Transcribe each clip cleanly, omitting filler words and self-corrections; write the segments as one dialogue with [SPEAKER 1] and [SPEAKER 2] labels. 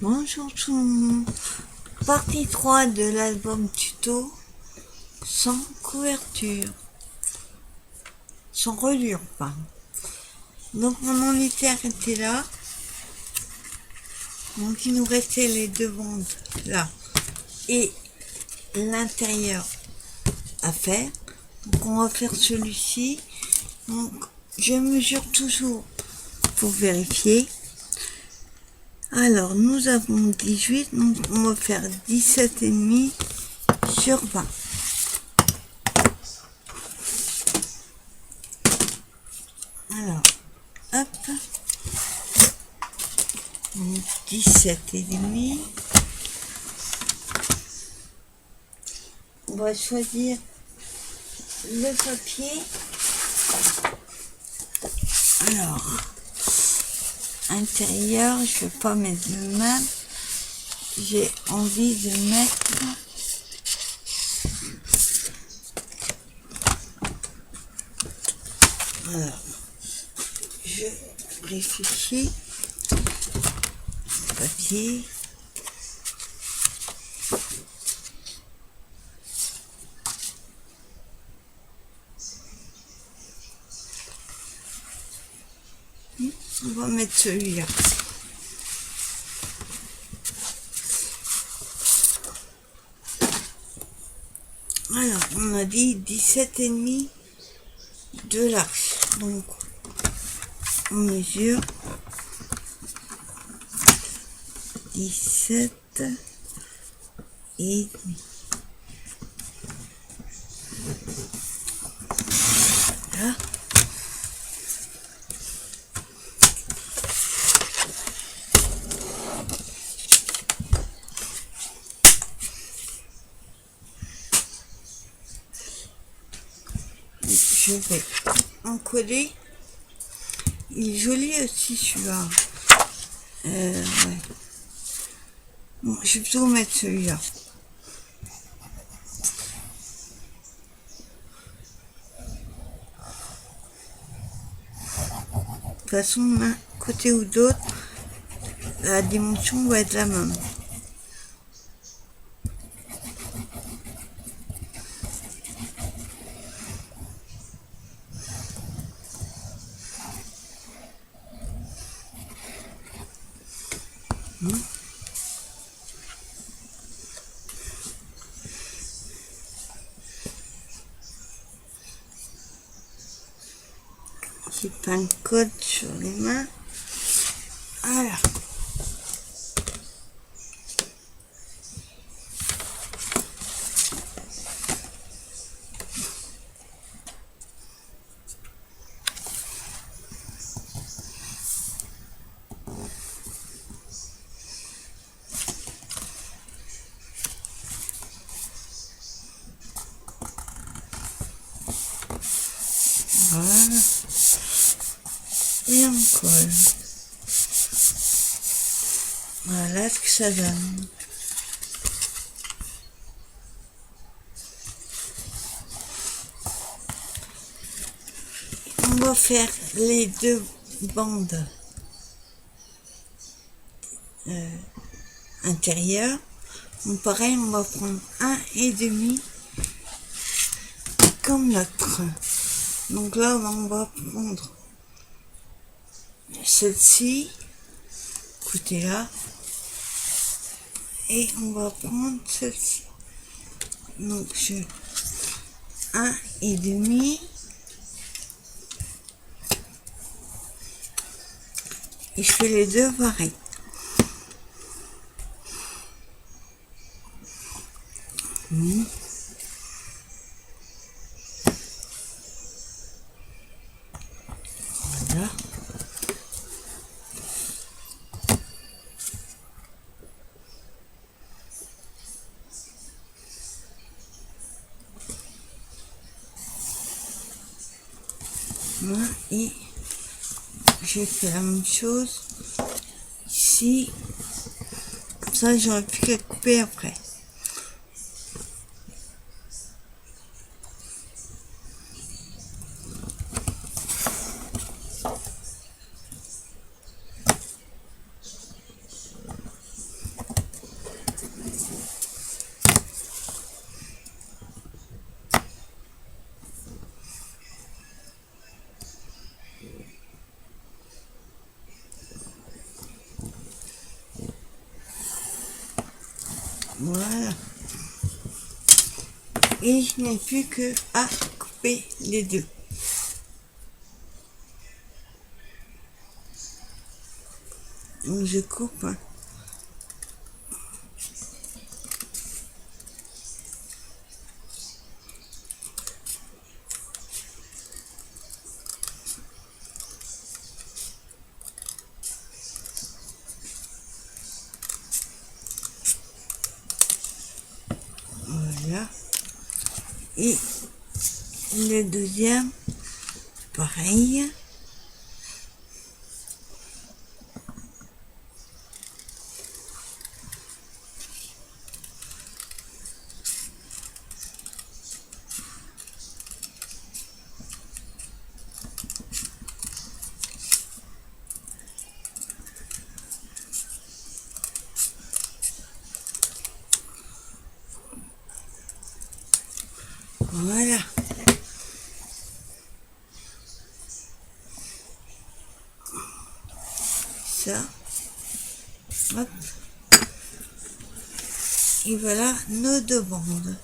[SPEAKER 1] Bonjour tout le monde. Partie 3 de l'album tuto sans couverture. Sans reliure, pardon. Donc on en était arrêté là. Donc il nous restait les deux bandes là et l'intérieur à faire. Donc on va faire celui-ci. Donc je mesure toujours pour vérifier. Alors nous avons 18, donc on va faire 17,5 sur 20. Alors, hop, 17,5. On va choisir le papier. Alors, intérieur, je ne vais pas mettre le même. J'ai envie de mettre alors, je réfléchis. Papier. On va mettre celui-là. Alors, on a dit 17,5 de large. Donc, on mesure 17 et demi. Voilà. Je vais en coller. Il est joli aussi celui-là. Ouais. Bon, je vais plutôt mettre celui-là. De toute façon, d'un côté ou d'autre, la dimension va être la même. J'ai pas un code sur les mains. Voilà. Voilà. Et on colle. Voilà ce que ça donne. On va faire les deux bandes intérieures. Donc pareil, on va prendre 1,5 comme l'autre. Donc là, on va prendre celle-ci, côté là, et on va prendre celle-ci. Donc je 1,5 et je fais les deux pareils. Voilà. Voilà. Et je fais la même chose ici. Comme ça, j'aurais plus qu'à couper après. Voilà. Et je n'ai plus que à couper les deux. Donc je coupe. Voilà. Et le deuxième, pareil. Voilà. Ça. Hop. Et voilà nos deux bandes.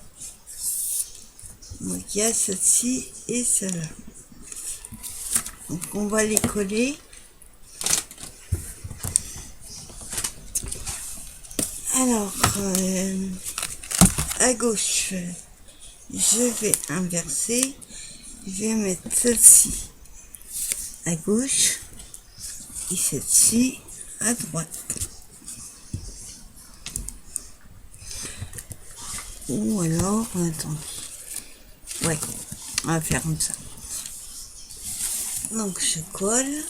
[SPEAKER 1] Donc il y a celle-ci et celle-là. Donc on va les coller. Alors, à gauche, je vais inverser. Je vais mettre celle-ci à gauche et celle-ci à droite. Ou alors, attendez. Ouais, on va faire comme ça. Donc je colle.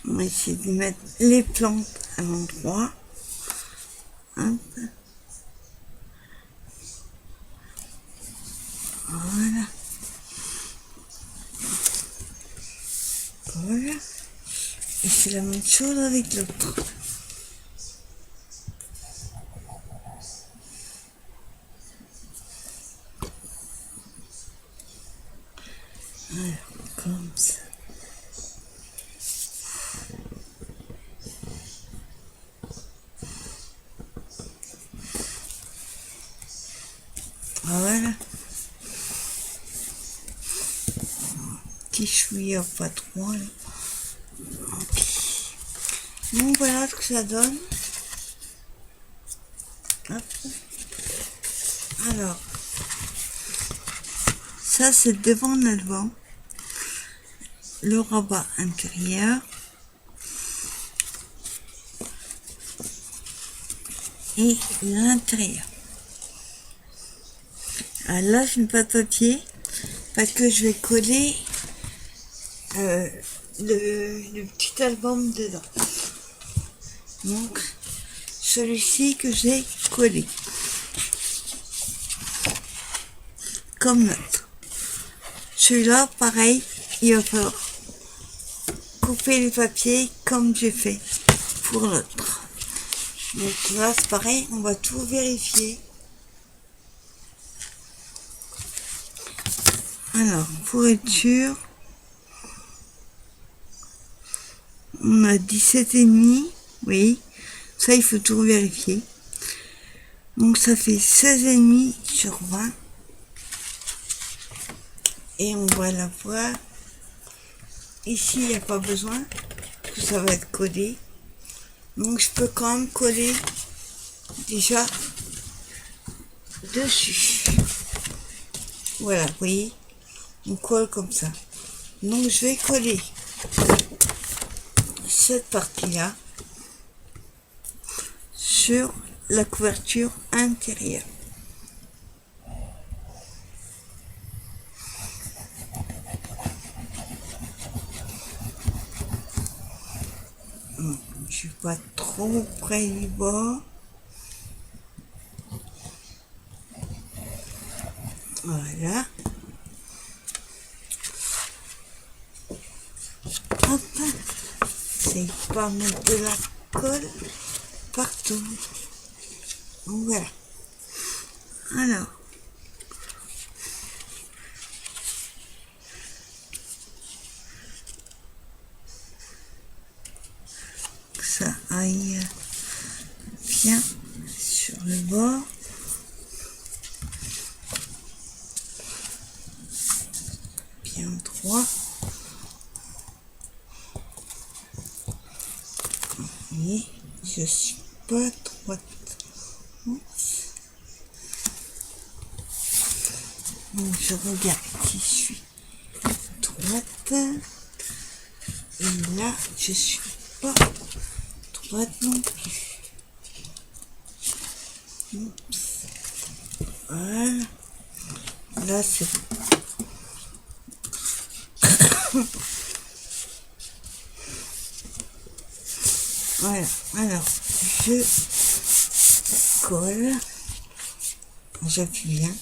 [SPEAKER 1] On va essayer de mettre les plantes à l'endroit. Hop. Voilà. Voilà. Et c'est la même chose avec l'autre. Alors, comme ça. Voilà. Petit chouïa pas trop. Là. Donc voilà ce que ça donne. Hop. Alors, ça c'est devant l'avant, le rabat intérieur et l'intérieur. Alors là, je n'ai pas de papier parce que je vais coller le petit album dedans. Donc, celui-ci que j'ai collé. Comme l'autre. Celui-là, pareil, il va falloir couper les papiers comme j'ai fait pour l'autre. Donc là, c'est pareil, on va tout vérifier. Alors, pour être sûr, on a 17,5, oui, ça il faut tout vérifier. Donc ça fait 16,5 sur 20. Et on va la voir. Ici, il n'y a pas besoin, que ça va être collé. Donc je peux quand même coller déjà dessus. Voilà, vous voyez, on colle comme ça. Donc je vais coller cette partie-là sur la couverture intérieure. Je suis pas trop près du bord. Voilà. Hop. C'est pas mettre de la colle partout. Donc voilà. Alors, que ça aille bien sur le bord. Bien droit. Et je suis pas droite. Oups. Donc je regarde si je suis droite. Et là, je suis pas droite non plus. Oups. Voilà. Là, c'est bon. Voilà. Alors, je colle. J'appuie bien.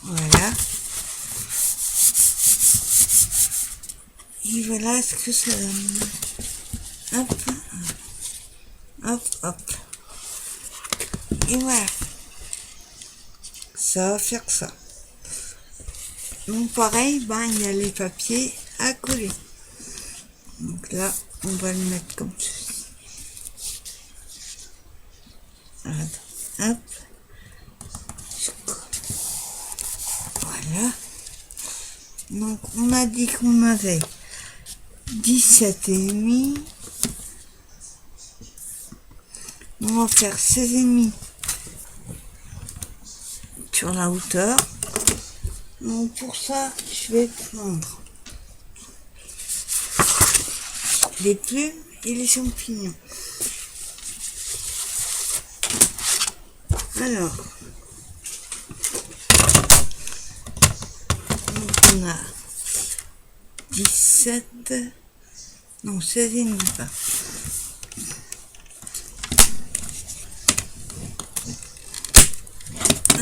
[SPEAKER 1] Voilà. Et voilà ce que ça donne. Hop, hop, hop. Et voilà. Ça va faire ça. Donc pareil, ben, il y a les papiers à coller. Donc là, on va le mettre comme ceci. Hop. Je colle. Voilà. Donc on a dit qu'on avait 17,5. On va faire 16,5 sur la hauteur. Donc pour ça, je vais prendre les plumes et les champignons. Alors, donc on a 17, non 16,5 pas.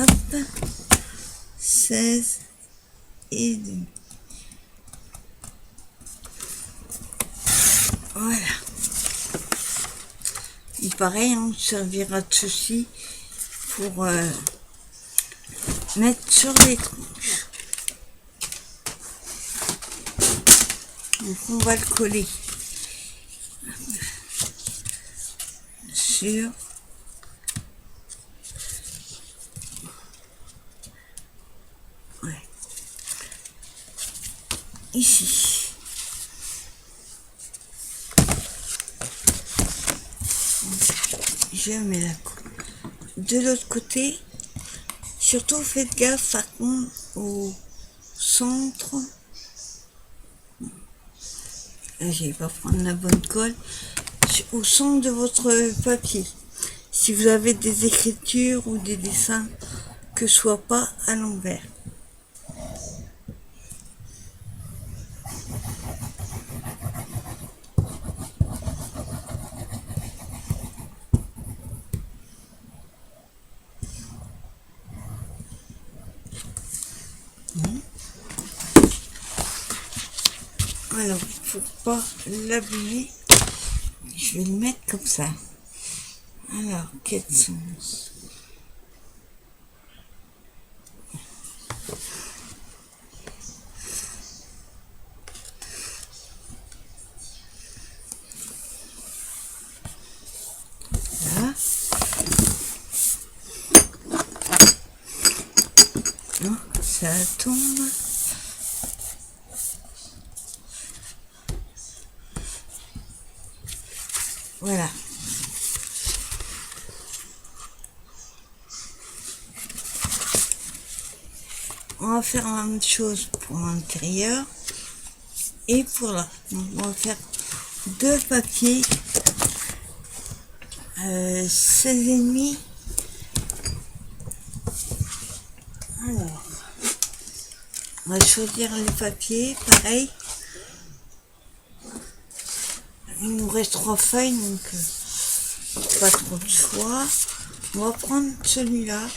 [SPEAKER 1] Hop, 16 et demi. Voilà. Et pareil, on servira de ceci pour mettre sur les tranches. Donc on va le coller sur ici. Je mets la colle. De l'autre côté, surtout faites gaffe par contre au centre. Là, je vais pas prendre la bonne colle. Au centre de votre papier. Si vous avez des écritures ou des dessins, que ce soit pas à l'envers. Alors, faut pas l'abîmer. Je vais le mettre comme ça. Alors, quel sens? Là. Non, ça tombe. Voilà. On va faire la même chose pour l'intérieur et pour là. Donc on va faire deux papiers 16,5. Alors, on va choisir les papiers, pareil. Il nous reste 3 feuilles, donc pas trop de choix. On va prendre celui-là.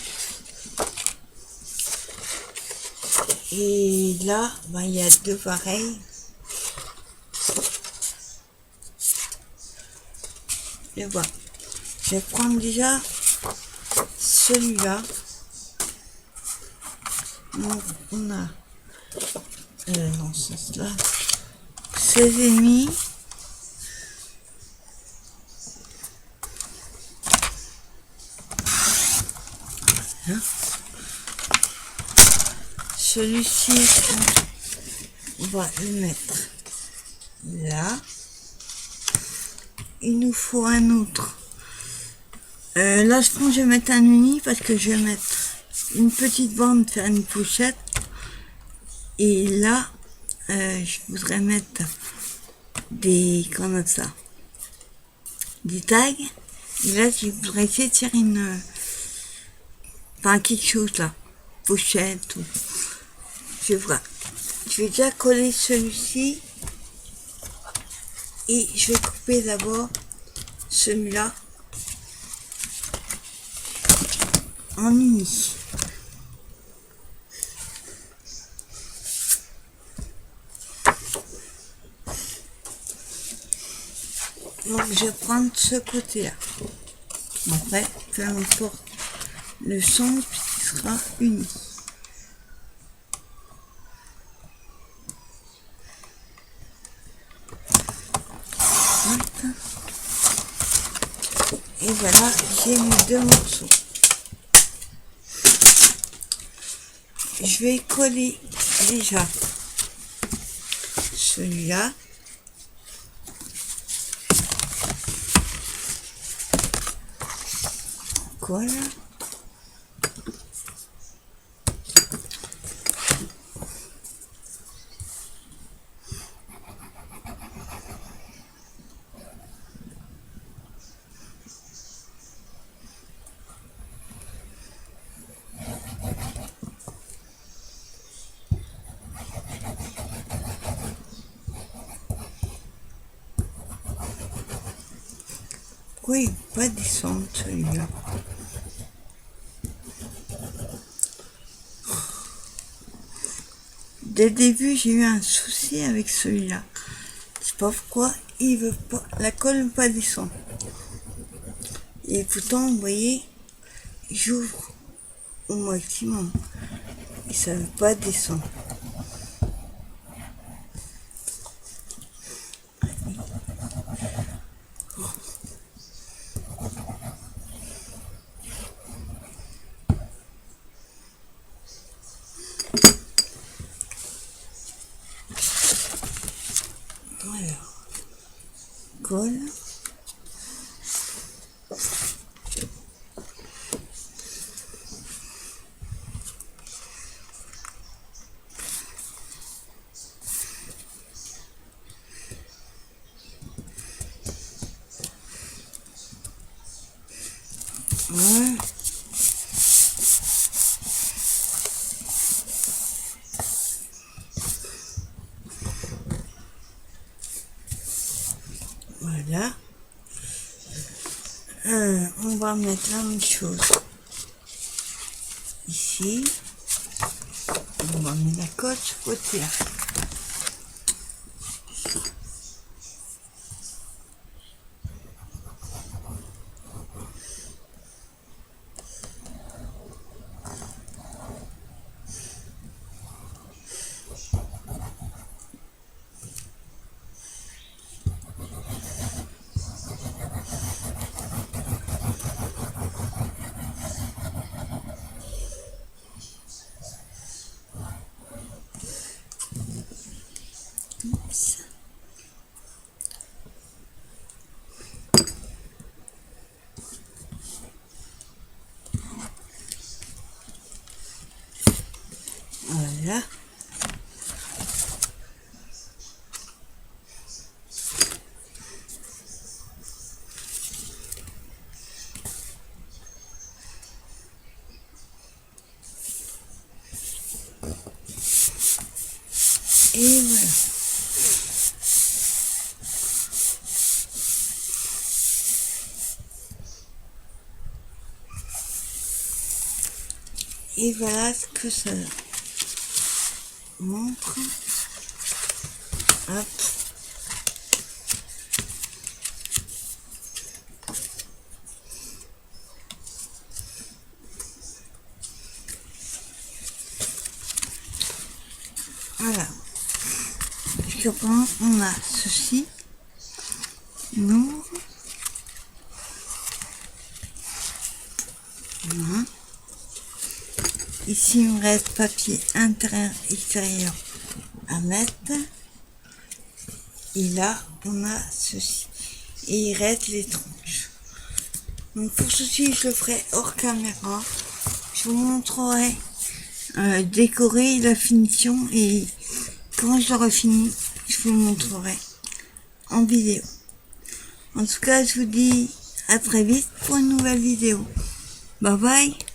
[SPEAKER 1] Et là, ben, il y a deux pareils. Et voilà. Je vais prendre déjà celui-là. Donc on a dans ce sens-là 16,5. Hein, celui-ci, on va le mettre là. Il nous faut un autre. Là, je pense que je vais mettre un uni parce que je vais mettre une petite bande, faire une pochette. Et là, je voudrais mettre des, comment on appelle ça, des tags. Et là, je voudrais essayer de faire une, enfin quelque chose là, pochette ou, je vois. Je vais déjà coller celui-ci et je vais couper d'abord celui-là en uni. Donc je vais prendre ce côté-là. Après, peu importe le sens qui sera uni. Et voilà, j'ai mis deux morceaux. Je vais coller déjà celui-là. Colle. Pourquoi il ne peut pas descendre celui-là? Dès le début, j'ai eu un souci avec celui-là. Je sais pas pourquoi il veut pas, la colle ne veut pas descendre. Et pourtant, vous voyez, j'ouvre au maximum et ça ne veut pas descendre. Voilà. Colle. Ouais. Voilà. On va mettre la même chose ici. On va mettre la colle sur ce côté-là. Oups. Voilà. Et voilà. Et voilà ce que ça montre. Hop. Donc après, on a ceci. Nous. Voilà. Ici, il me reste papier intérieur, extérieur à mettre. Et là, on a ceci. Et il reste les tranches. Donc pour ceci, je le ferai hors caméra. Je vous montrerai décorer la finition et quand je l'aurai fini, je vous montrerai en vidéo. En tout cas, je vous dis à très vite pour une nouvelle vidéo. Bye bye.